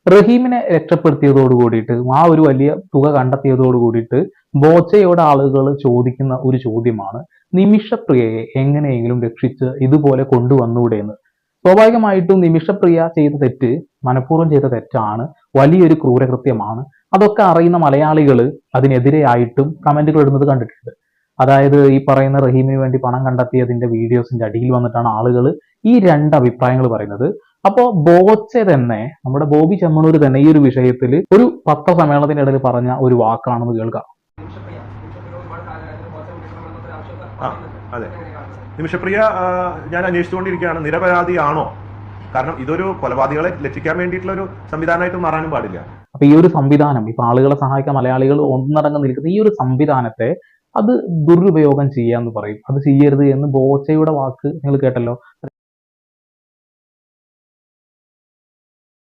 റഹീമിനെ രക്ഷപ്പെടുത്തിയതോട് കൂടിയിട്ട് ആ ഒരു വലിയ തുക കണ്ടെത്തിയതോട് കൂടിയിട്ട് ബോച്ചയോട് ആളുകൾ ചോദിക്കുന്ന ഒരു ചോദ്യമാണ് നിമിഷപ്രിയയെ എങ്ങനെയെങ്കിലും രക്ഷിച്ച് ഇതുപോലെ കൊണ്ടുവന്നൂടെ എന്ന്. സ്വാഭാവികമായിട്ടും നിമിഷപ്രിയ ചെയ്ത തെറ്റ് മനഃപൂർവ്വം ചെയ്ത തെറ്റാണ്, വലിയൊരു ക്രൂരകൃത്യമാണ്. അതൊക്കെ അറിയുന്ന മലയാളികൾ അതിനെതിരെയായിട്ടും കമന്റുകൾ ഇടുന്നത് കണ്ടിട്ടുണ്ട്. അതായത് ഈ പറയുന്ന റഹീമിന് വേണ്ടി പണം കണ്ടെത്തിയതിന്റെ വീഡിയോസിന്റെ അടിയിൽ വന്നിട്ടാണ് ആളുകൾ ഈ രണ്ട് അഭിപ്രായങ്ങൾ പറയുന്നത്. അപ്പോ ബോച്ച തന്നെ, നമ്മുടെ ബോബി ചെമ്മണൂർ തന്നെ ഈ ഒരു വിഷയത്തിൽ ഒരു പത്രസമ്മേളനത്തിനിടയിൽ പറഞ്ഞ ഒരു വാക്കാണെന്ന് കേൾക്കാം. അതെ, നിമിഷപ്രിയ ഞാൻ അന്വേഷിച്ചുകൊണ്ടിരിക്കുകയാണ്. നിരപരാധിയാണോ? കാരണം ഇതൊരു കൊലപാതകളെ രക്ഷിക്കാൻ വേണ്ടിയിട്ടുള്ള ഒരു സംവിധാനമായിട്ട് മാറാനും പാടില്ല. അപ്പൊ ഈ ഒരു സംവിധാനം, ഇപ്പൊ ആളുകളെ സഹായിക്കാൻ മലയാളികൾ ഒന്നടങ്കം നിൽക്കുന്ന ഈ ഒരു സംവിധാനത്തെ അത് ദുരുപയോഗം ചെയ്യാന്ന് പറയും. അത് ചെയ്യരുത് എന്ന് ബോച്ചയുടെ വാക്ക് നിങ്ങൾ കേട്ടല്ലോ.